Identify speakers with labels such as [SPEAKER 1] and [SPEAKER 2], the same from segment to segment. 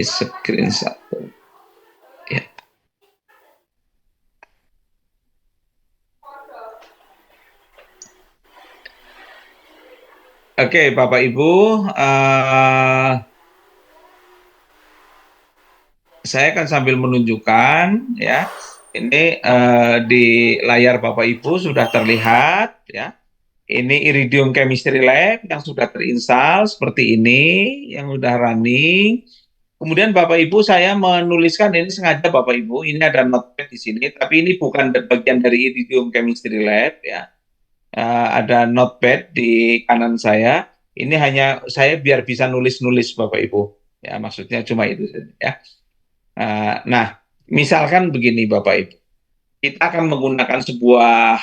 [SPEAKER 1] screen satu. Ya. Oke, Bapak Ibu, saya akan sambil menunjukkan ya. Ini di layar Bapak Ibu sudah terlihat ya. Ini Iridium Chemistry Lab yang sudah terinstall seperti ini, yang sudah running. Kemudian Bapak Ibu saya menuliskan ini sengaja Bapak Ibu, ini ada notepad di sini, tapi ini bukan bagian dari Iridium Chemistry Lab ya. Ada notepad di kanan saya. Ini hanya saya biar bisa nulis-nulis Bapak Ibu. Ya, maksudnya cuma itu saja ya. Nah, misalkan begini Bapak Ibu, kita akan menggunakan sebuah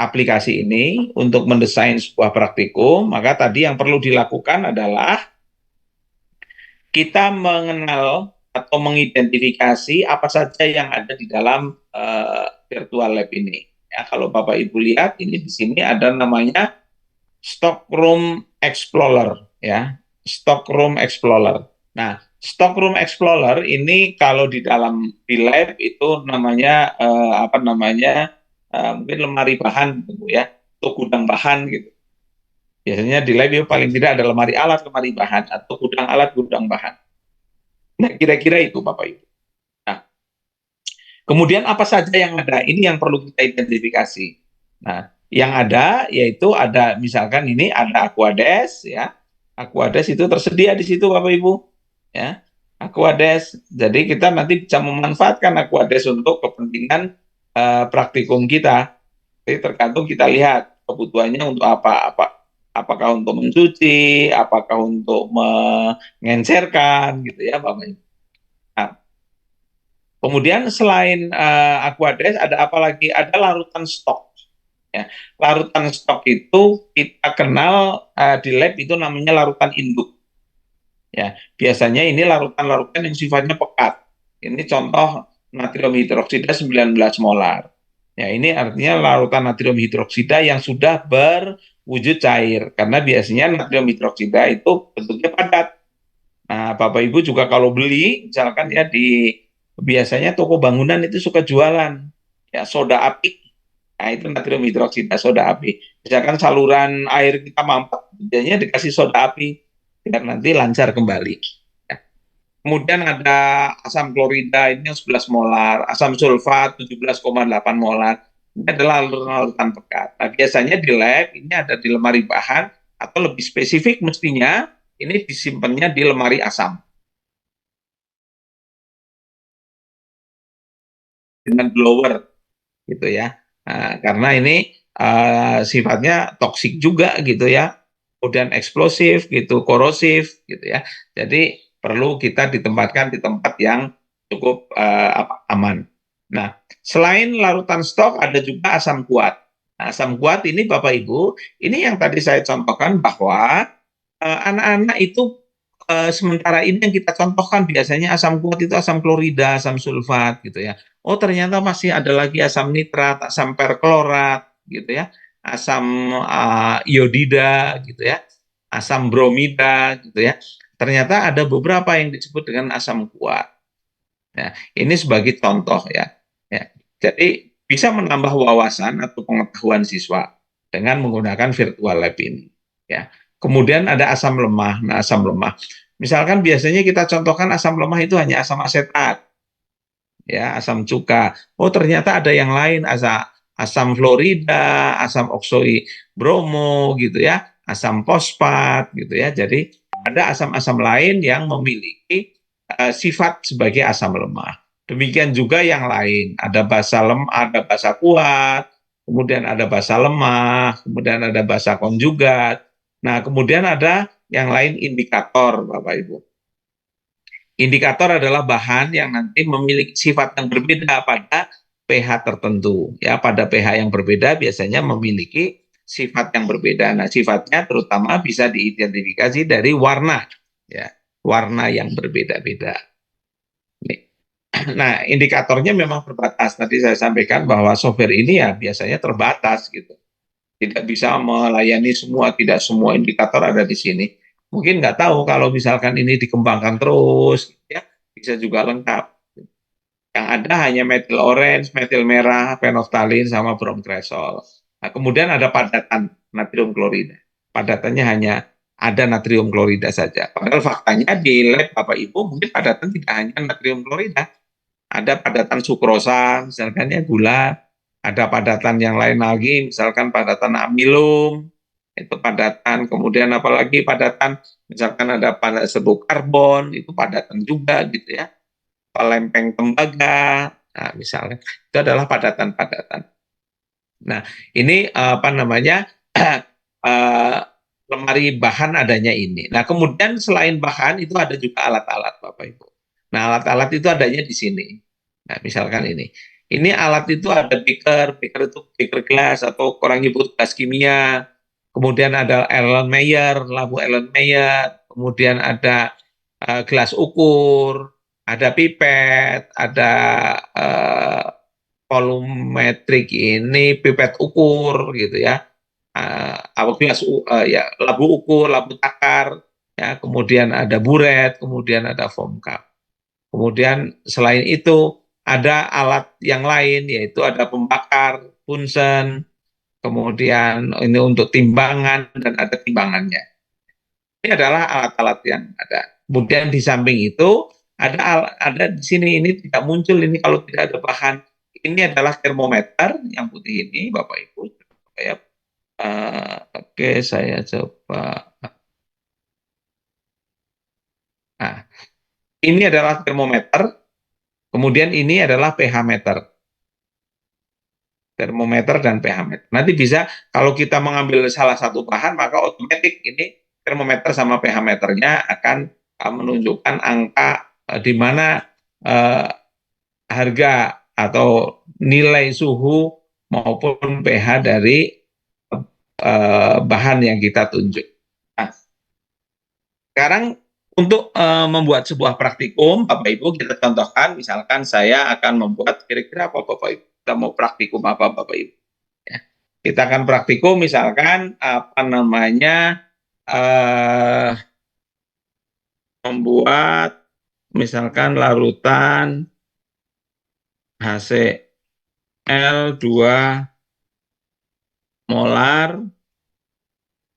[SPEAKER 1] aplikasi ini untuk mendesain sebuah praktikum, maka tadi yang perlu dilakukan adalah kita mengenal atau mengidentifikasi apa saja yang ada di dalam virtual lab ini. Ya, kalau Bapak Ibu lihat ini di sini ada namanya Stockroom Explorer ya, Stockroom Explorer. Nah, Stockroom Explorer ini kalau di dalam di lab itu namanya apa namanya mungkin lemari bahan gitu ya, atau gudang bahan gitu. Biasanya di lab itu paling tidak ada lemari alat, lemari bahan, atau gudang alat, gudang bahan. Nah, kira-kira itu Bapak Ibu. Nah, kemudian apa saja yang ada? Ini yang perlu kita identifikasi. Nah, yang ada yaitu ada misalkan ini ada Aquades ya. Aquades itu tersedia di situ Bapak Ibu. Ya. Aquades. Jadi kita nanti bisa memanfaatkan Aquades untuk kepentingan praktikum kita. Jadi tergantung kita lihat kebutuhannya untuk apa. Apakah untuk mencuci, apakah untuk mengencerkan gitu ya Bapak Ibu. Nah, kemudian selain Aquades ada apa lagi? Ada larutan stok. Ya. Larutan stok itu kita kenal di lab itu namanya larutan induk. Ya, biasanya ini larutan-larutan yang sifatnya pekat. Ini contoh natrium hidroksida 19 molar. Ya, ini artinya larutan natrium hidroksida yang sudah berwujud cair. Karena biasanya natrium hidroksida itu bentuknya padat. Nah, Bapak Ibu juga kalau beli, misalkan ya di biasanya toko bangunan itu suka jualan ya soda api. Nah, itu natrium hidroksida soda api. Misalkan saluran air kita mampet, biasanya dikasih soda api biar nanti lancar kembali. Ya. Kemudian ada asam klorida ini yang 11 molar, asam sulfat 17,8 molar. Ini adalah larutan pekat. Nah, biasanya di lab ini ada di lemari bahan atau lebih spesifik mestinya ini disimpannya di lemari asam dengan blower gitu ya. Nah, karena ini sifatnya toksik juga gitu ya. Kemudian eksplosif gitu, korosif gitu ya. Jadi perlu kita ditempatkan di tempat yang cukup aman. Nah, selain larutan stok ada juga asam kuat. Nah, asam kuat ini Bapak Ibu, ini yang tadi saya contohkan bahwa anak-anak itu sementara ini yang kita contohkan biasanya asam kuat itu asam klorida, asam sulfat gitu ya. Oh ternyata masih ada lagi asam nitrat, asam perklorat gitu ya, asam iodida gitu ya, asam bromida gitu ya. Ternyata ada beberapa yang disebut dengan asam kuat. Nah, ini sebagai contoh ya. Ya. Jadi bisa menambah wawasan atau pengetahuan siswa dengan menggunakan virtual lab ini. Ya. Kemudian ada asam lemah. Nah, asam lemah. Misalkan biasanya kita contohkan asam lemah itu hanya asam asetat, ya, asam cuka. Oh, ternyata ada yang lain, asam fluorida, asam oksoi bromo gitu ya, asam fosfat gitu ya. Jadi ada asam-asam lain yang memiliki sifat sebagai asam lemah. Demikian juga yang lain, ada ada basa kuat, kemudian ada basa lemah, kemudian ada basa konjugat. Nah, kemudian ada yang lain indikator, Bapak Ibu. Indikator adalah bahan yang nanti memiliki sifat yang berbeda pada pH tertentu. Ya, pada pH yang berbeda biasanya memiliki sifat yang berbeda. Nah, sifatnya terutama bisa diidentifikasi dari warna, ya, warna yang berbeda-beda. Nah, indikatornya memang terbatas. Tadi saya sampaikan bahwa software ini ya biasanya terbatas gitu. Tidak bisa melayani semua, tidak semua indikator ada di sini. mungkin nggak tahu kalau misalkan ini dikembangkan terus, ya bisa juga lengkap. Yang ada hanya metil orange, metil merah, phenolphthalein, sama bromkresol. Nah, kemudian ada padatan natrium klorida. Padatannya hanya ada natrium klorida saja. Padahal faktanya di lab Bapak Ibu mungkin padatan tidak hanya natrium klorida. Ada padatan sukrosa, misalkan ya gula. Ada padatan yang lain lagi, misalkan padatan amilum, itu padatan. Kemudian apalagi padatan, misalkan ada pada serbuk karbon, itu padatan juga gitu ya, lempeng tembaga, nah, misalnya itu adalah padatan-padatan. Nah, ini apa namanya, eh, lemari bahan adanya ini. Nah, kemudian selain bahan itu ada juga alat-alat, Bapak Ibu. Nah, alat-alat itu adanya di sini. Nah, misalkan ini. Ini alat itu ada beaker, beaker itu beaker gelas atau orang nyebut gelas kimia. Kemudian ada Erlenmeyer, lampu Erlenmeyer. Kemudian ada gelas ukur, ada pipet, ada eh, volumetrik ini pipet ukur gitu ya. Gelas ya labu ukur, labu takar, ya, kemudian ada buret, kemudian ada foam cup. Kemudian selain itu ada alat yang lain yaitu ada pembakar, punsen, kemudian ini untuk timbangan dan ada timbangannya. Ini adalah alat-alat yang ada. Kemudian di samping itu ada di sini, ini tidak muncul ini kalau tidak ada bahan. Ini adalah termometer yang putih ini, Bapak Ibu. Saya, oke, saya coba. Nah, ini adalah termometer. Kemudian ini adalah pH meter, termometer dan pH meter. Nanti bisa kalau kita mengambil salah satu bahan, maka otomatis ini termometer sama pH meternya akan menunjukkan angka di mana uh, harga atau nilai suhu maupun pH dari bahan yang kita tunjuk. Nah, sekarang untuk membuat sebuah praktikum, Bapak Ibu kita contohkan, misalkan saya akan membuat kira-kira apa Bapak Ibu? Kita mau praktikum apa Bapak Ibu? Ya. Kita akan praktikum misalkan apa namanya eh, membuat misalkan larutan HCl 2 molar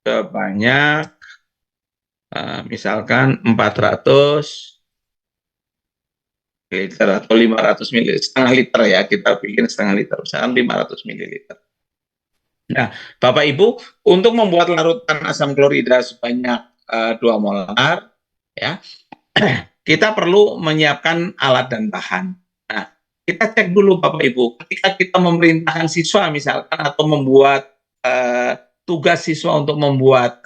[SPEAKER 1] sebanyak misalkan 400 liter atau 500 ml, setengah liter ya, kita bikin setengah liter, misalkan 500 mililiter. Nah, Bapak Ibu, untuk membuat larutan asam klorida sebanyak 2 molar, ya, kita perlu menyiapkan alat dan bahan. Nah, kita cek dulu Bapak Ibu, ketika kita memerintahkan siswa misalkan atau membuat tugas siswa untuk membuat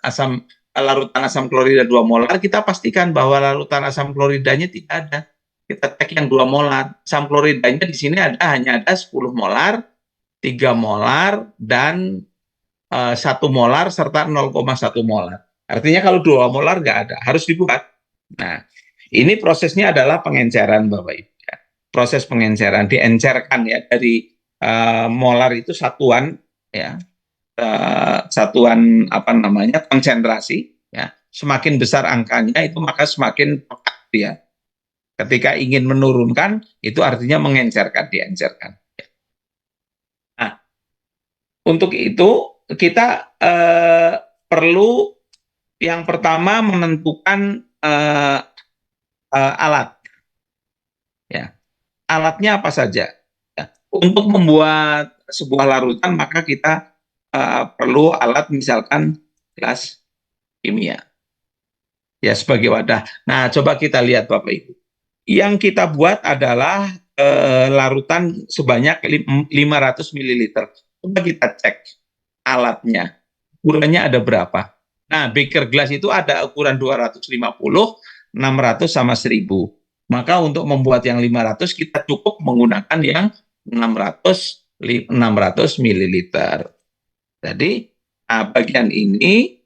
[SPEAKER 1] larutan asam klorida 2 molar, kita pastikan bahwa larutan asam kloridanya tidak ada. Kita cek yang 2 molar. Asam kloridanya di sini hanya ada 10 molar, 3 molar, dan 1 molar serta 0,1 molar. Artinya kalau 2 molar nggak ada, harus dibuat. Nah, ini prosesnya adalah pengenceran Bapak Ibu. Ya. Proses pengenceran, diencerkan ya dari molar itu satuan ya, satuan apa namanya konsentrasi ya. Semakin besar angkanya itu maka semakin pekat dia. Ketika ingin menurunkan itu artinya mengencerkan, diencerkan. Nah, untuk itu kita perlu yang pertama menentukan alat. Ya, alatnya apa saja? Ya, untuk membuat sebuah larutan maka kita perlu alat misalkan gelas kimia. Ya sebagai wadah. Nah, coba kita lihat Bapak Ibu. Yang kita buat adalah larutan sebanyak 500 mililiter. Coba kita cek alatnya. Ukurannya ada berapa? Nah, beaker glass itu ada ukuran 250, 600 sama 1000. Maka untuk membuat yang 500 kita cukup menggunakan yang 600 mililiter. Jadi, bagian ini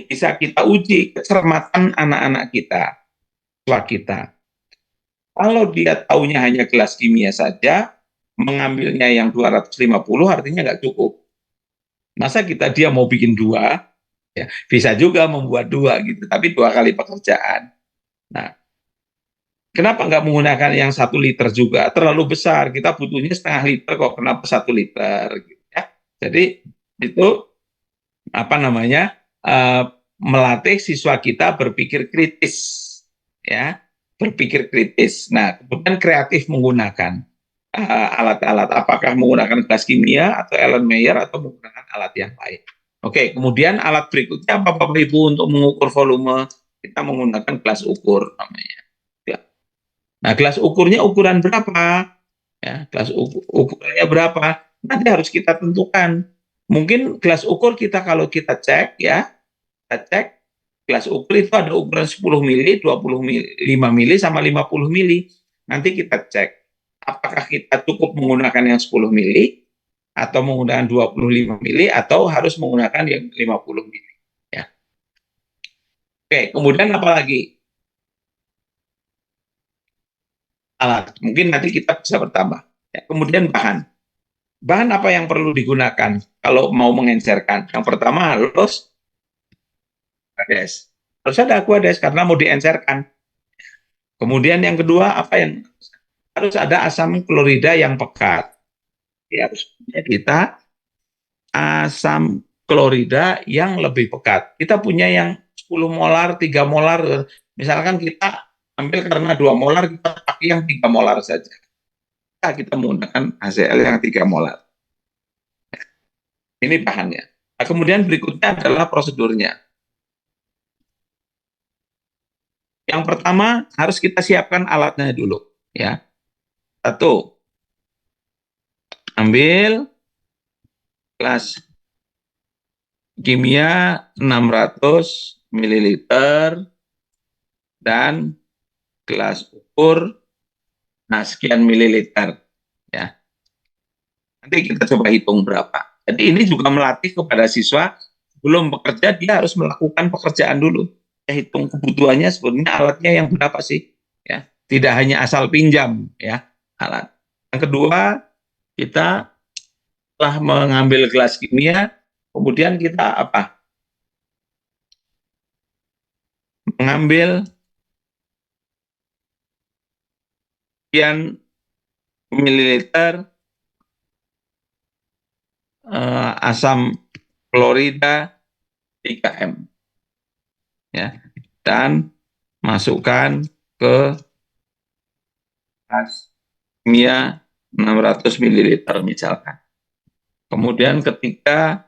[SPEAKER 1] bisa kita uji kecermatan anak-anak kita, siswa kita. Kalau dia taunya hanya gelas kimia saja, mengambilnya yang 250 artinya nggak cukup. Masa dia mau bikin 2, Ya, bisa juga membuat dua gitu, tapi 2 kali pekerjaan. Nah, kenapa nggak menggunakan yang 1 liter juga? Terlalu besar, kita butuhnya setengah liter kok, kenapa 1 liter? Gitu ya. Jadi itu apa namanya melatih siswa kita berpikir kritis, ya, berpikir kritis. Nah, kemudian kreatif menggunakan alat-alat, apakah menggunakan gelas kimia atau Erlenmeyer atau menggunakan alat yang lain. Oke, kemudian alat berikutnya apa Bapak Ibu untuk mengukur volume? Kita menggunakan gelas ukur namanya. Ya. Nah, gelas ukurnya ukuran berapa? Ya, gelas ukurannya berapa? Nanti harus kita tentukan. Mungkin gelas ukur kita kalau kita cek ya, kita cek gelas ukur itu ada ukuran 10 mili, 20 mili, 5 mili sama 50 mili. Nanti kita cek apakah kita cukup menggunakan yang 10 mili atau menggunakan 25 mili atau harus menggunakan yang 50 mili. Ya. Oke, kemudian apa lagi? Alat. Mungkin nanti kita bisa bertambah. Ya, kemudian bahan. Bahan apa yang perlu digunakan kalau mau mengencerkan? Yang pertama harus aquades. Harus ada aquades karena mau diencerkan. Kemudian yang kedua apa yang harus ada asam klorida yang pekat. Ya, harus punya kita asam klorida yang lebih pekat. Kita punya yang 10 molar, 3 molar. Misalkan kita ambil karena 2 molar, kita pakai yang 3 molar saja. Kita menggunakan HCl yang 3 molar. Ini bahannya. Nah, kemudian berikutnya adalah prosedurnya. Yang pertama harus kita siapkan alatnya dulu. Ya, satu, ambil gelas kimia 600 ml dan gelas ukur sekian mililiter. Ya, nanti kita coba hitung berapa. Jadi ini juga melatih kepada siswa sebelum bekerja dia harus melakukan pekerjaan dulu. Ya, hitung kebutuhannya sebenarnya alatnya yang berapa sih? Ya, tidak hanya asal pinjam ya alat. Yang kedua, kita telah mengambil gelas kimia, kemudian kita apa? Mengambil sekian mililiter asam klorida 3M ya, dan masukkan ke gelas kimia 600 mililiter misalkan. Kemudian ketika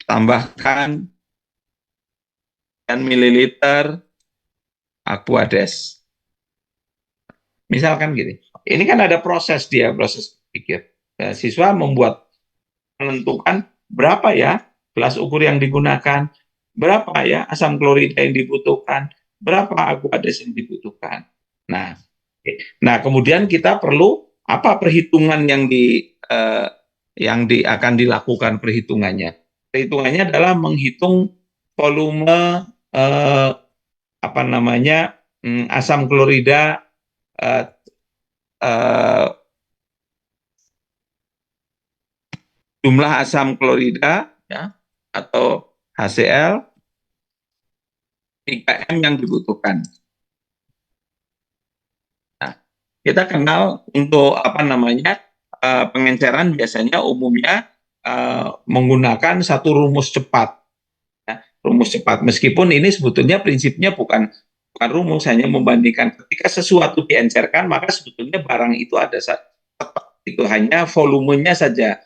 [SPEAKER 1] tambahkan sekian mililiter aquades. Misalkan gini, ini kan ada proses dia, proses pikir. Ya, siswa menentukan berapa ya gelas ukur yang digunakan, berapa ya asam klorida yang dibutuhkan, berapa aquades yang dibutuhkan. Nah, nah kemudian kita perlu apa perhitungan yang akan dilakukan perhitungannya. Perhitungannya adalah menghitung volume apa namanya asam klorida uh, uh, jumlah asam klorida ya atau HCl 3M yang dibutuhkan. Nah, kita kenal untuk apa namanya pengenceran biasanya umumnya menggunakan satu rumus cepat. Ya, rumus cepat. Meskipun ini sebetulnya prinsipnya bukan rumus, hanya membandingkan ketika sesuatu diencerkan maka sebetulnya barang itu ada itu hanya volumenya saja,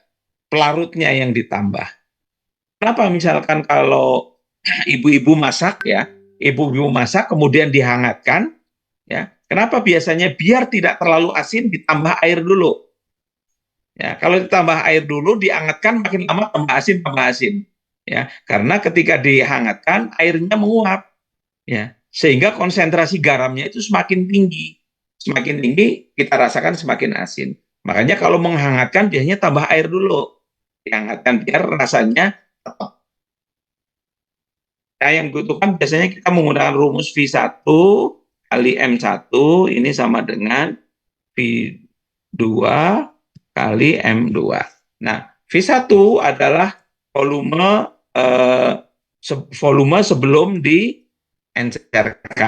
[SPEAKER 1] pelarutnya yang ditambah. Kenapa misalkan kalau ibu-ibu masak ya, ibu-ibu masak kemudian dihangatkan, ya, kenapa biasanya biar tidak terlalu asin ditambah air dulu? Ya, kalau ditambah air dulu, dihangatkan makin lama tambah asin, tambah asin. Ya, karena ketika dihangatkan airnya menguap, ya, sehingga konsentrasi garamnya itu semakin tinggi. Semakin tinggi kita rasakan semakin asin. Makanya kalau menghangatkan biasanya tambah air dulu. Dihangatkan biar rasanya tetap. Nah, yang dibutuhkan biasanya kita menggunakan rumus V1 kali M1 ini sama dengan V2 kali M2. Nah, V1 adalah volume volume sebelum diencerkan.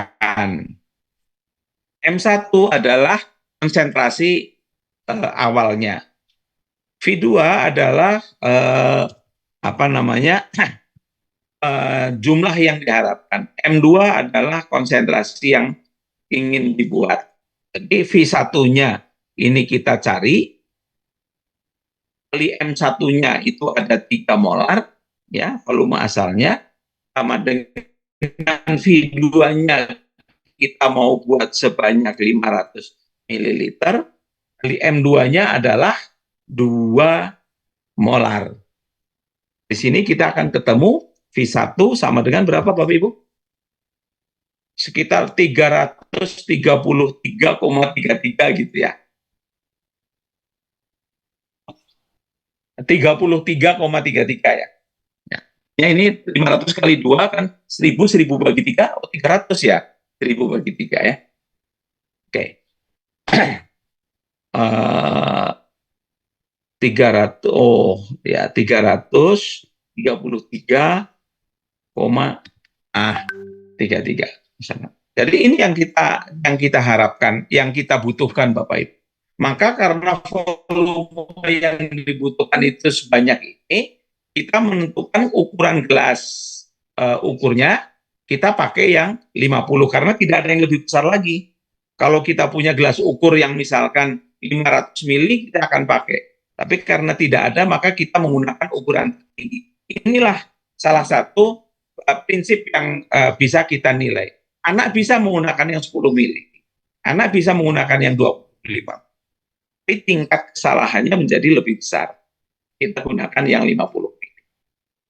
[SPEAKER 1] M1 adalah konsentrasi awalnya. V2 adalah apa namanya jumlah yang diharapkan. M2 adalah konsentrasi yang ingin dibuat. Jadi V1-nya ini kita cari, kali M1-nya itu ada 3 molar, ya, volume asalnya, sama dengan V2-nya kita mau buat sebanyak 500 ml, kali M2-nya adalah 2 molar. Di sini kita akan ketemu V1 sama dengan berapa Bapak Ibu? Sekitar 333,33 gitu ya. 33,33 ya. Ya ini 500 kali 2 kan 1000 bagi 3, 300 ya. 1000 bagi 3 ya. Oke. 300 ya 333,33. Jadi ini yang kita harapkan, yang kita butuhkan Bapak Ibu. Maka karena volume yang dibutuhkan itu sebanyak ini, kita menentukan ukuran gelas ukurnya, kita pakai yang 50 karena tidak ada yang lebih besar lagi. Kalau kita punya gelas ukur yang misalkan 500 mili, kita akan pakai. Tapi karena tidak ada, maka kita menggunakan ukuran tinggi. Inilah salah satu prinsip yang bisa kita nilai. Anak bisa menggunakan yang 10 mili. Anak bisa menggunakan yang 25. Tapi tingkat kesalahannya menjadi lebih besar. Kita gunakan yang 50 mili.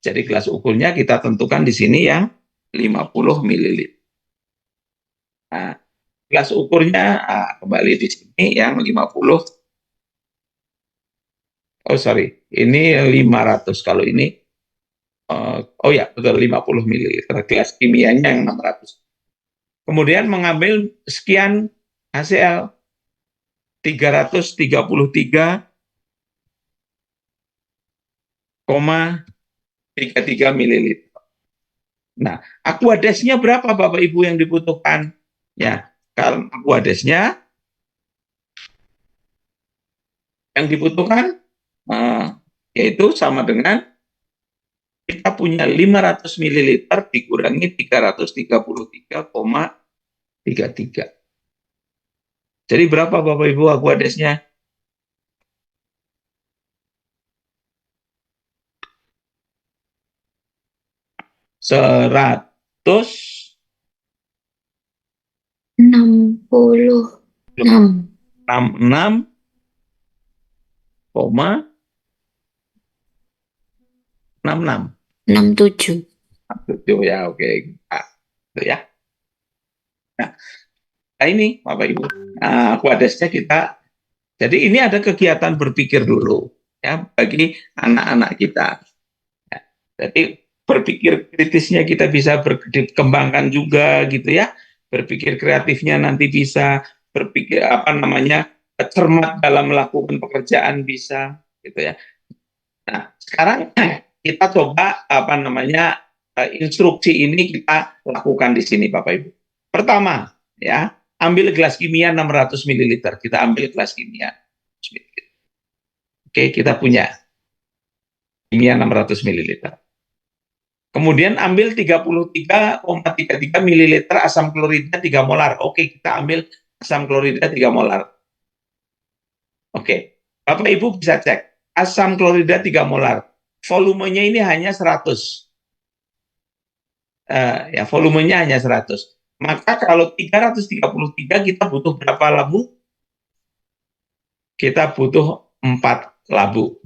[SPEAKER 1] Jadi gelas ukurnya kita tentukan di sini yang 50 ml. Nah, gelas ukurnya kembali di sini yang 50. Oh sorry, ini 500. Kalau ini oh ya betul 50 ml. Gelas kimianya yang 600. Kemudian mengambil sekian HCl 333,33 ml. Nah, aquadesnya berapa Bapak Ibu yang dibutuhkan? Ya, kalau aquadesnya yang dibutuhkan yaitu sama dengan kita punya 500 ml dikurangi 333,33. Jadi berapa Bapak Ibu aquadesnya?
[SPEAKER 2] 166,66. 67.
[SPEAKER 1] Ya, oke. Nah, itu ya. Nah, ini Bapak Ibu. Nah, aquadesnya kita. Jadi ini ada kegiatan berpikir dulu ya bagi anak-anak kita. Ya, jadi berpikir kritisnya kita bisa berkembangkan juga gitu ya. Berpikir kreatifnya nanti bisa, berpikir apa namanya cermat dalam melakukan pekerjaan bisa gitu ya. Nah, sekarang kita coba apa namanya instruksi ini kita lakukan di sini Bapak Ibu. Pertama, ya, ambil gelas kimia 600 ml. Kita ambil gelas kimia. Oke, kita punya kimia 600 ml. Kemudian ambil 33,33 ml asam klorida 3 molar. Oke, kita ambil asam klorida 3 molar. Oke, Bapak Ibu bisa cek asam klorida 3 molar. Volumenya ini hanya 100. Ya, volumenya hanya 100. Maka kalau 333 kita butuh berapa labu? Kita butuh 4 labu.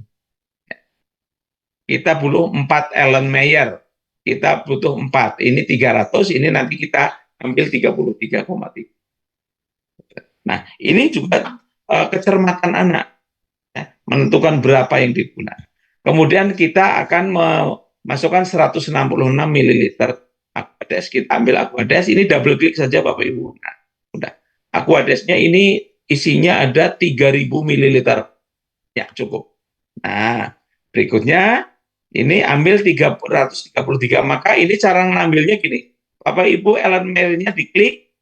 [SPEAKER 1] Kita butuh 4 Erlenmeyer. Kita butuh 4. Ini 300, ini nanti kita ambil 33,3. Nah, ini juga kecermatan anak. Ya, menentukan berapa yang digunakan. Kemudian kita akan memasukkan 166 ml aquades. Kita ambil aquades, ini double klik saja Bapak Ibu. Nah, udah. Aquadesnya ini isinya ada 3000 ml. Ya, cukup. Nah, berikutnya Ini ambil 333, maka ini cara ngambilnya gini. Bapak Ibu elemennya diklik,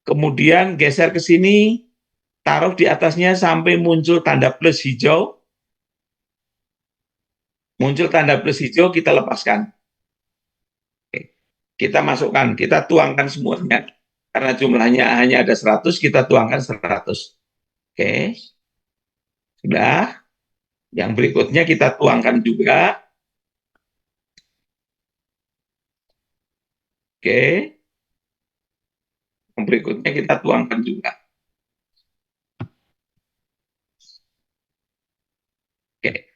[SPEAKER 1] kemudian geser ke sini, taruh di atasnya sampai muncul tanda plus hijau. Muncul tanda plus hijau, kita lepaskan. Kita masukkan, kita tuangkan semuanya. Karena jumlahnya hanya ada 100, kita tuangkan 100. Oke, sudah. Yang berikutnya kita tuangkan juga. Oke, yang berikutnya kita tuangkan juga. Oke,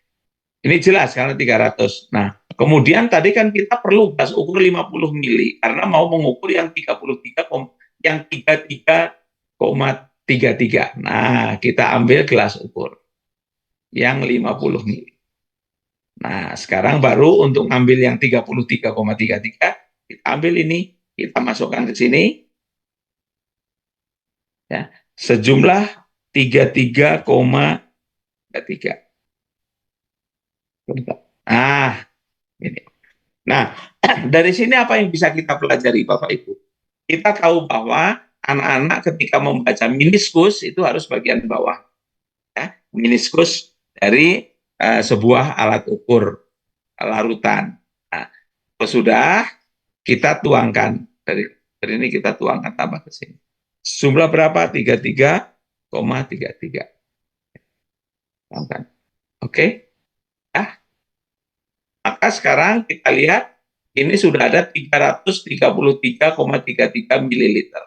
[SPEAKER 1] ini jelas karena 300. Nah, kemudian tadi kan kita perlu gas ukur 50 mili karena mau mengukur yang 33, yang 33,33. Nah, kita ambil gelas ukur yang 50 mili. Nah, sekarang baru untuk ngambil yang 33,33, kita ambil ini, kita masukkan ke sini, ya, sejumlah 33,33. Nah, ini. Nah, dari sini apa yang bisa kita pelajari, Bapak Ibu? Kita tahu bahwa anak-anak ketika membaca meniskus itu harus bagian bawah, ya, meniskus dari sebuah alat ukur larutan. Nah, sudah kita tuangkan dari ini, kita tuangkan tambah ke sini. Jumlah berapa? 33,33. Tuangkan. Oke. Ya. Maka sekarang kita lihat ini sudah ada 333,33 mililiter.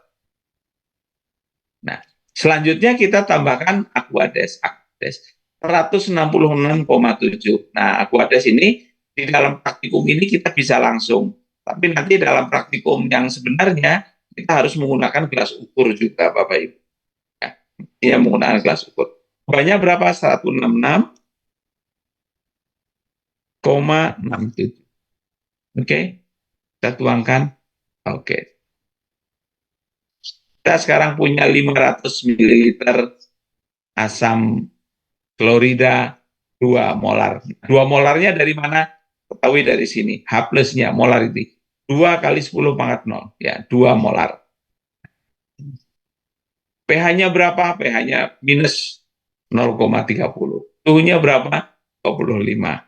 [SPEAKER 1] Nah, selanjutnya kita tambahkan Aquades. Aquades 166,7. Nah, Aquades ini di dalam praktikum ini kita bisa langsung. Tapi nanti dalam praktikum yang sebenarnya kita harus menggunakan gelas ukur juga, Bapak Ibu. Ya, ini menggunakan gelas ukur. Banyak berapa? 166,67. Oke, kita tuangkan. Oke. Kita sekarang punya 500 ml asam klorida 2 molar. 2 molarnya dari mana? Ketahui dari sini. H plusnya molarity. 2 kali 10 pangkat 0. Ya, 2 molar. pH-nya berapa? pH-nya minus 0,30. Suhunya berapa? 25.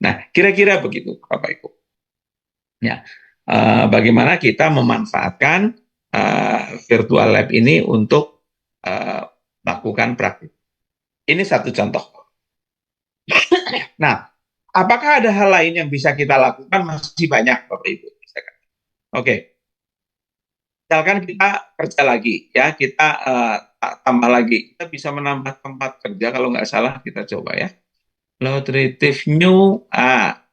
[SPEAKER 1] Nah, kira-kira begitu, Bapak Ibu. Ya, bagaimana kita memanfaatkan virtual lab ini untuk melakukan praktik. Ini satu contoh. Nah, apakah ada hal lain yang bisa kita lakukan? Masih banyak, Bapak Ibu. Oke, misalkan kita kerja lagi, ya, kita tambah lagi. Kita bisa menambah tempat kerja, kalau nggak salah kita coba ya. Load retrieve new,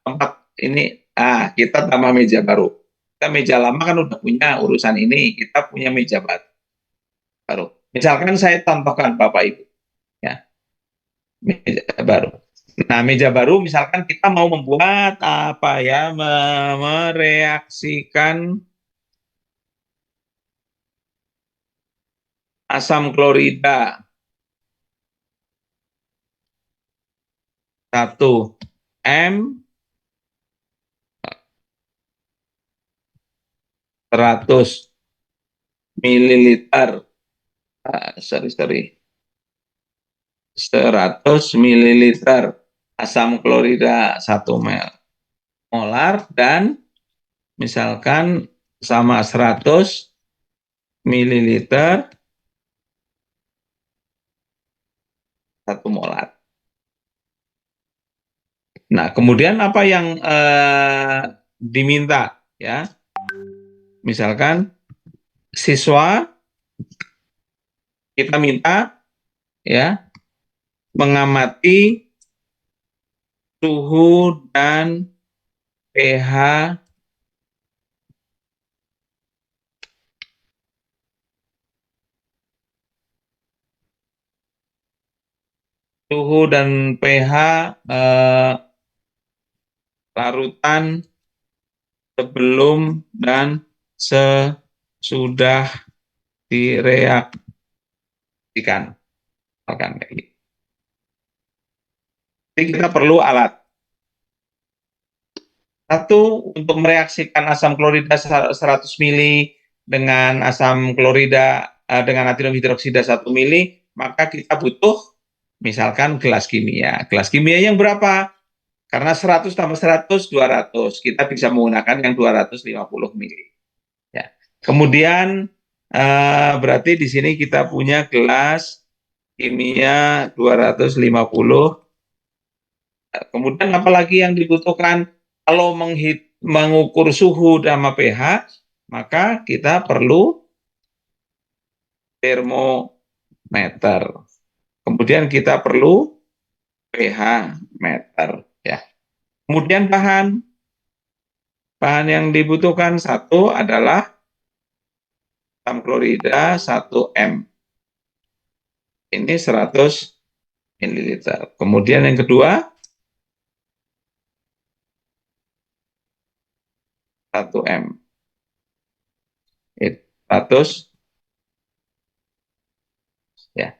[SPEAKER 1] tempat ini, kita tambah meja baru. Kita meja lama kan udah punya urusan ini, kita punya meja baru. Misalkan saya contohkan Bapak Ibu, ya, meja baru. Nah, meja baru misalkan kita mau membuat apa ya, mereaksikan asam klorida 1 M 100 mililiter, sorry, 100 mililiter asam klorida 1 molar dan misalkan sama 100 mililiter 1 molar. Nah, kemudian apa yang diminta, ya? Misalkan siswa kita minta, ya, mengamati suhu dan pH larutan sebelum dan sesudah direaksikan. Jadi kita perlu alat. Satu, untuk mereaksikan asam klorida 100 mili dengan asam klorida dengan natrium hidroksida 1 mili, maka kita butuh misalkan gelas kimia. Gelas kimia yang berapa? Karena 100 tambah 100, 200. Kita bisa menggunakan yang 250 mili. Ya. Kemudian berarti di sini kita punya gelas kimia 250. Kemudian apalagi yang dibutuhkan kalau mengukur suhu sama pH, maka kita perlu termometer. Kemudian kita perlu pH meter. Ya. Kemudian bahan yang dibutuhkan satu adalah asam klorida 1 M. Ini 100 ml. Kemudian yang kedua 1 M. 100 ya.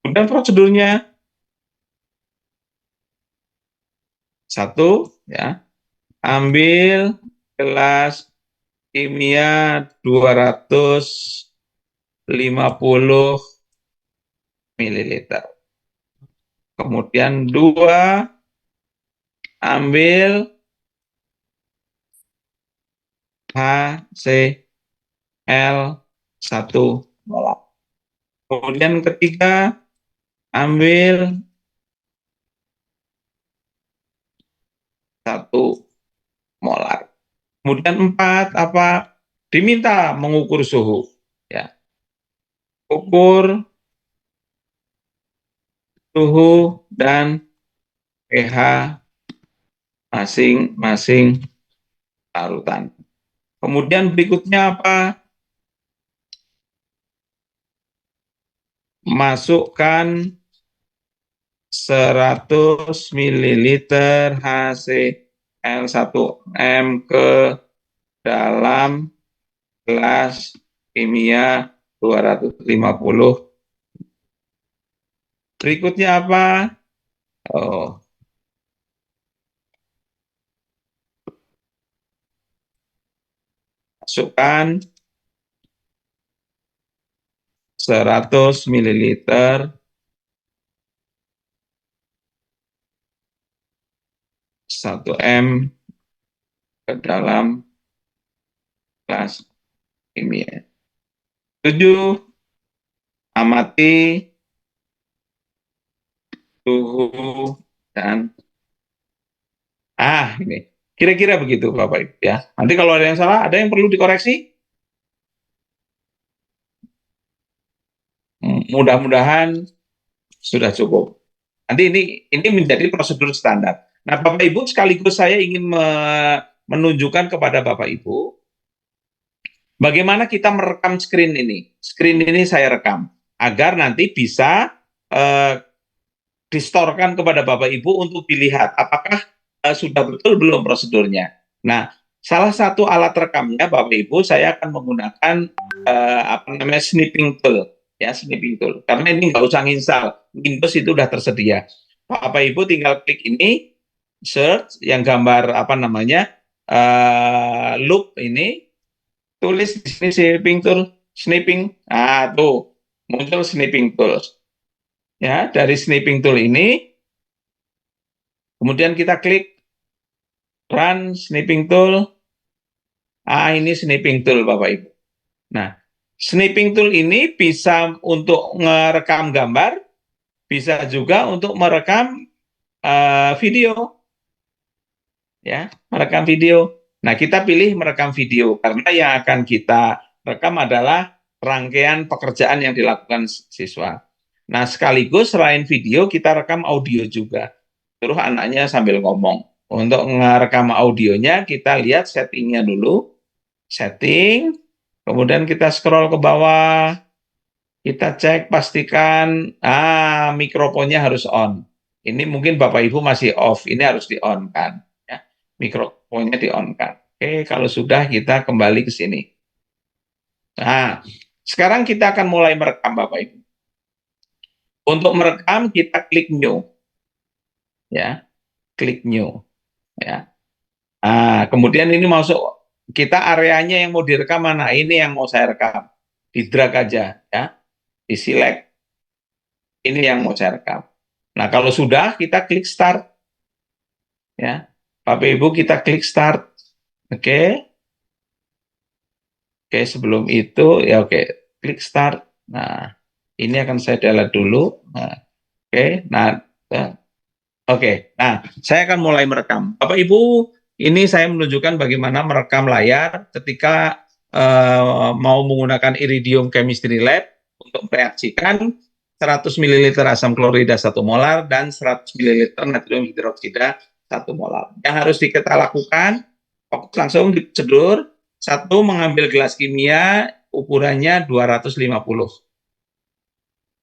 [SPEAKER 1] Kemudian prosedurnya satu ya, ambil gelas kimia 250 ml. Kemudian dua, ambil HCl 1 molar. Kemudian ketiga, ambil 1 molar. Kemudian empat, apa? Diminta mengukur suhu. Ya. Ukur suhu dan pH masing-masing larutan. Kemudian berikutnya apa? Masukkan 100 ml HCl 1 M ke dalam gelas kimia 250. Berikutnya apa? Oh, masukkan 100 ml 1 M ke dalam gelas kimia. 7. Amati suhu dan ini. Kira-kira begitu Bapak Ibu ya. Nanti kalau ada yang salah, ada yang perlu dikoreksi? Mudah-mudahan sudah cukup. Nanti ini menjadi prosedur standar. Nah, Bapak Ibu, sekaligus saya ingin menunjukkan kepada Bapak Ibu bagaimana kita merekam screen ini. Screen ini saya rekam agar nanti bisa distorkan kepada Bapak Ibu untuk dilihat apakah sudah betul belum prosedurnya. Nah, salah satu alat rekamnya Bapak Ibu saya akan menggunakan snipping tool ya, snipping tool. Karena ini nggak usah nginstal, Windows itu sudah tersedia. Bapak Ibu tinggal klik ini, search yang gambar loop ini, tulis di sini snipping tool, snipping. Ah, tuh muncul snipping tools. Ya, dari snipping tool ini kemudian kita klik run snipping tool. Ini snipping tool Bapak Ibu. Nah, snipping tool ini bisa untuk merekam gambar, bisa juga untuk merekam video. Ya, merekam video. Nah, kita pilih merekam video karena yang akan kita rekam adalah rangkaian pekerjaan yang dilakukan siswa. Nah, sekaligus selain video kita rekam audio juga. Terus anaknya sambil ngomong. Untuk merekam audionya kita lihat settingnya dulu. Setting, kemudian kita scroll ke bawah, kita cek pastikan mikrofonnya harus on. Ini mungkin Bapak Ibu masih off, ini harus di on kan. Ya, mikrofonnya di on kan. Oke, kalau sudah kita kembali ke sini. Nah, sekarang kita akan mulai merekam Bapak Ibu. Untuk merekam kita klik new. Ya, klik new. Ya. Nah, kemudian ini masuk, kita areanya yang mau direkam mana? Ini yang mau saya rekam. Di drag aja, ya. Di select. Ini yang mau saya rekam. Nah, kalau sudah, kita klik start. Ya. Bapak Ibu, kita klik start. Oke. Oke, sebelum itu, ya oke. Klik start. Nah, ini akan saya delete dulu. Nah, oke. Nah, oke, nah saya akan mulai merekam. Bapak Ibu, ini saya menunjukkan bagaimana merekam layar ketika mau menggunakan Iridium Chemistry Lab untuk mereaksikan 100 ml asam klorida 1 molar dan 100 ml natrium hidroksida 1 molar. Yang harus kita lakukan, fokus langsung di prosedur. Satu, mengambil gelas kimia ukurannya 250.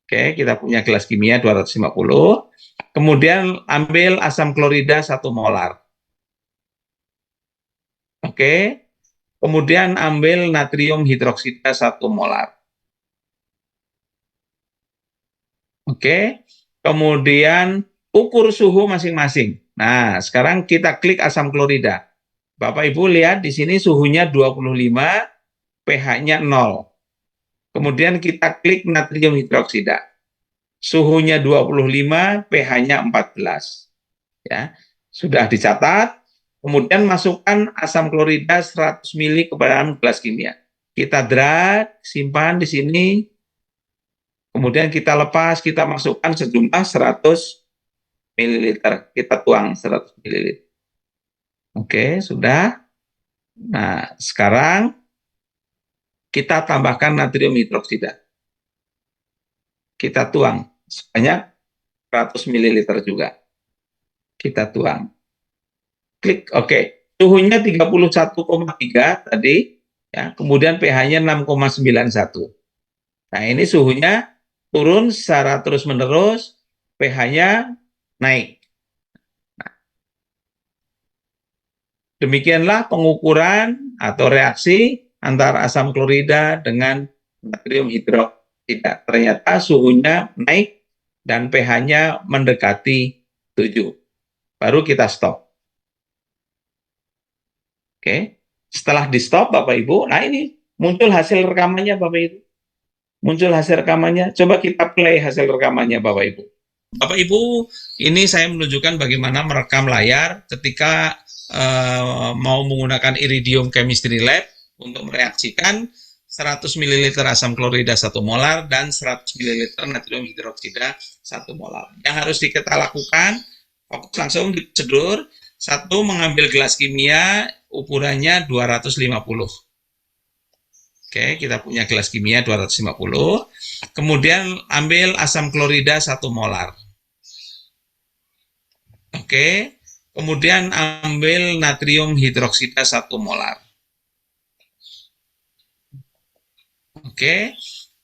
[SPEAKER 1] Oke, kita punya gelas kimia 250. Kemudian ambil asam klorida 1 molar. Oke. Kemudian ambil natrium hidroksida 1 molar. Oke. Kemudian ukur suhu masing-masing. Nah, sekarang kita klik asam klorida. Bapak Ibu lihat di sini suhunya 25, pH-nya 0. Kemudian kita klik natrium hidroksida. Suhunya 25, pH-nya 14. Ya. Sudah dicatat. Kemudian masukkan asam klorida 100 ml ke dalam gelas kimia. Kita drag, simpan di sini. Kemudian kita lepas, kita masukkan sejumlah 100 ml. Kita tuang 100 ml. Oke, sudah. Nah, sekarang kita tambahkan natrium hidroksida. Kita tuang sebanyak 100 ml juga. Kita tuang. Klik oke. Suhunya 31,3 tadi, ya. Kemudian pH-nya 6,91. Nah, ini suhunya turun secara terus-menerus, pH-nya naik. Demikianlah pengukuran atau reaksi antara asam klorida dengan natrium hidroksida. Ternyata suhunya naik dan pH-nya mendekati 7. Baru kita stop. Oke. Setelah di stop Bapak Ibu, nah ini muncul hasil rekamannya Bapak Ibu. Muncul hasil rekamannya. Coba kita play hasil rekamannya Bapak Ibu. Bapak Ibu, ini saya menunjukkan bagaimana merekam layar ketika mau menggunakan Iridium Chemistry Lab untuk mereaksikan 100 ml asam klorida 1 molar dan 100 ml natrium hidroksida 1 molar. Yang harus kita lakukan, fokus langsung di prosedur. Satu, mengambil gelas kimia ukurannya 250. Oke, kita punya gelas kimia 250. Kemudian ambil asam klorida 1 molar. Oke. Kemudian ambil natrium hidroksida 1 molar. Oke.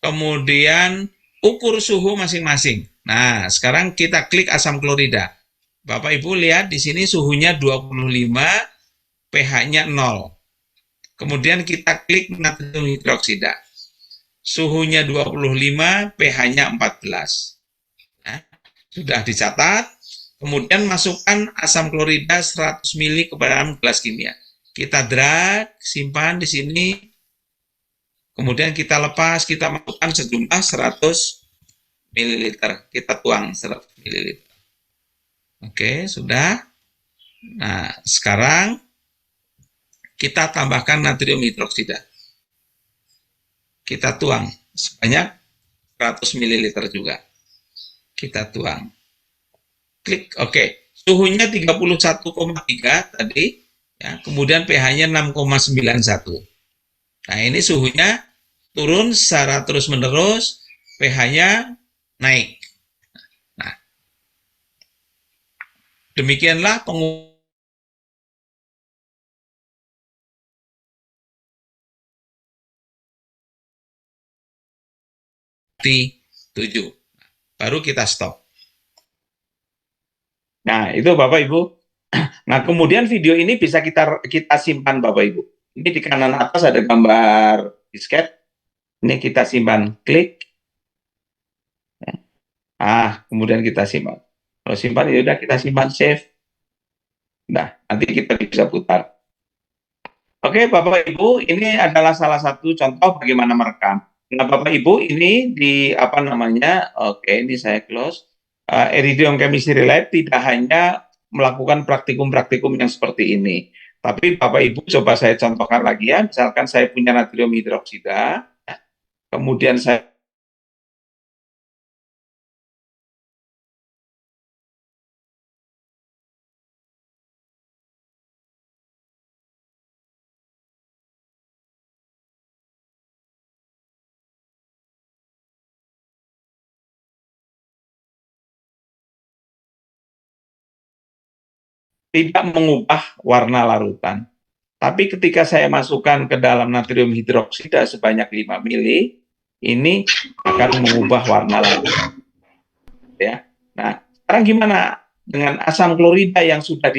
[SPEAKER 1] Kemudian ukur suhu masing-masing. Nah, sekarang kita klik asam klorida. Bapak Ibu lihat di sini suhunya 25, pH-nya 0. Kemudian kita klik natrium hidroksida. Suhunya 25, pH-nya 14. Nah, sudah dicatat. Kemudian masukkan asam klorida 100 ml ke dalam gelas kimia. Kita drag, simpan di sini. Kemudian kita lepas, kita masukkan sejumlah 100 ml. Kita tuang 100 ml. Oke, sudah. Nah, sekarang kita tambahkan natrium hidroksida. Kita tuang sebanyak 100 ml juga. Kita tuang. Klik oke. Suhunya 31,3 tadi, ya. Kemudian pH-nya 6,91. Nah, ini suhunya turun secara terus-menerus, pH-nya naik. Nah, demikianlah pengukuran 7. Baru kita stop. Nah, itu Bapak Ibu. Nah, kemudian video ini bisa kita simpan Bapak Ibu. Ini di kanan atas ada gambar disket. Ini kita simpan, klik. Kemudian kita simpan. Kalau simpan ya udah kita simpan save. Nah, Nanti kita bisa putar. Oke, Bapak Ibu, ini adalah salah satu contoh bagaimana merekam. Nah, Bapak Ibu, ini di apa namanya? Oke, ini saya close. Iridium Chemistry Lab tidak hanya melakukan praktikum-praktikum yang seperti ini, tapi Bapak Ibu coba saya contohkan lagi ya. Misalkan saya punya natrium hidroksida, kemudian saya tidak mengubah warna larutan. Tapi ketika saya masukkan ke dalam natrium hidroksida sebanyak 5 mili, ini akan mengubah warna larutan. Ya. Nah, sekarang gimana dengan asam klorida yang sudah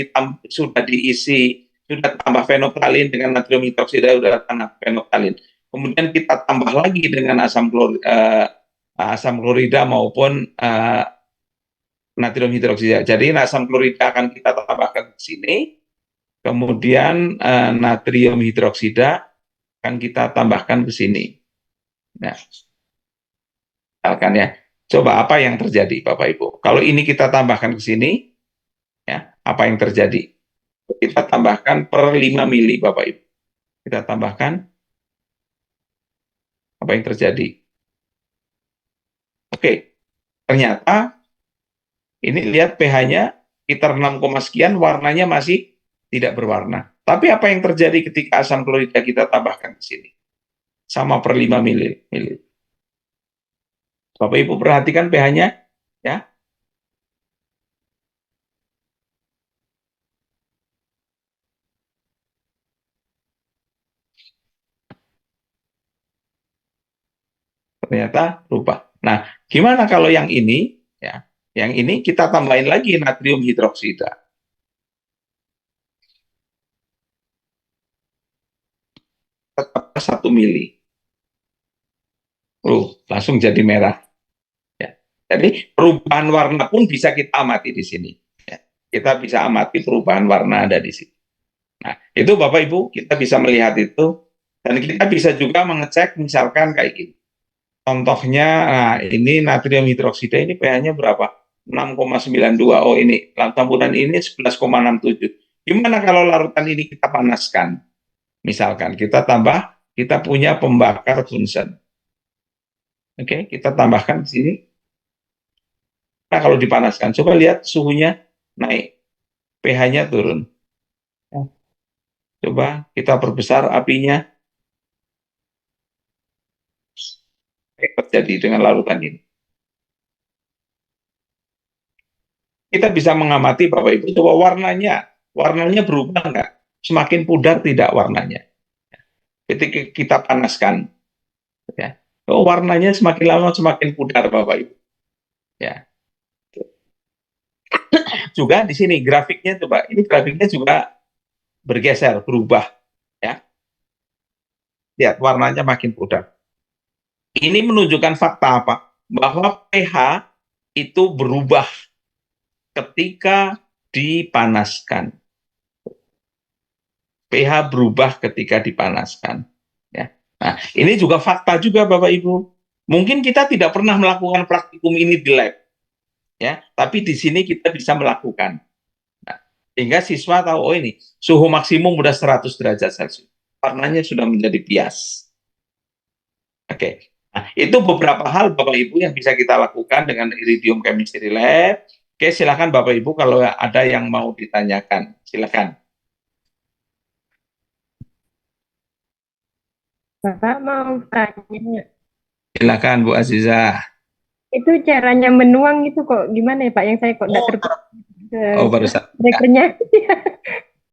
[SPEAKER 1] diisi, sudah tambah fenolftalin dengan natrium hidroksida, sudah tambah fenolftalin. Kemudian kita tambah lagi dengan asam klorida maupun natrium hidroksida. Jadi asam klorida akan kita tambahkan ke sini, kemudian natrium hidroksida akan kita tambahkan ke sini. Nah, misalkan ya, coba apa yang terjadi Bapak Ibu? Kalau ini kita tambahkan ke sini, ya, apa yang terjadi? Kita tambahkan per 5 mili Bapak Ibu. Kita tambahkan, apa yang terjadi? Oke, ternyata ini lihat pH-nya sekitar 6, sekian, warnanya masih tidak berwarna. Tapi apa yang terjadi ketika asam klorida kita tambahkan ke sini? Sama per 5 mili. Bapak Ibu perhatikan pH-nya, ya. Ternyata berubah. Nah, gimana kalau yang ini? Ya, yang ini kita tambahin lagi natrium hidroksida. Tetap 1 mili. Langsung jadi merah. Ya. Jadi perubahan warna pun bisa kita amati di sini. Ya. Kita bisa amati perubahan warna ada di sini. Nah, itu Bapak Ibu, kita bisa melihat itu. Dan kita bisa juga mengecek misalkan kayak gini. Contohnya, nah ini natrium hidroksida ini pH-nya berapa? 6,92. Oh ini, campuran ini 11,67. Gimana kalau larutan ini kita panaskan? Misalkan kita tambah, kita punya pembakar Bunsen. Oke, kita tambahkan di sini. Nah, kalau dipanaskan, coba lihat suhunya naik, pH-nya turun. Coba kita perbesar apinya, terjadi dengan larutan ini. Kita bisa mengamati Bapak Ibu, coba warnanya berubah nggak? Semakin pudar tidak warnanya. Ketika kita panaskan, ya, warnanya semakin lama semakin pudar Bapak Ibu. Ya, juga di sini grafiknya coba, ini grafiknya juga bergeser, berubah. Ya, lihat warnanya makin pudar. Ini menunjukkan fakta apa? Bahwa pH itu berubah ketika dipanaskan. pH berubah ketika dipanaskan. Ya. Nah, ini juga fakta juga Bapak Ibu. Mungkin kita tidak pernah melakukan praktikum ini di lab, ya, tapi di sini kita bisa melakukan. Nah, sehingga siswa tahu, oh ini suhu maksimum udah 100 derajat Celcius. Warnanya sudah menjadi bias. Oke. Nah, itu beberapa hal Bapak Ibu yang bisa kita lakukan dengan Iridium Chemistry Lab. Oke, silakan Bapak Ibu kalau ada yang mau ditanyakan. Silakan.
[SPEAKER 3] Bapak mau tanya,
[SPEAKER 1] Silakan Bu Azizah.
[SPEAKER 3] itu caranya menuang itu kok gimana ya Pak? Yang saya kok nggak
[SPEAKER 1] Oh,
[SPEAKER 3] terpikir
[SPEAKER 1] oh barusan.
[SPEAKER 3] breakernya.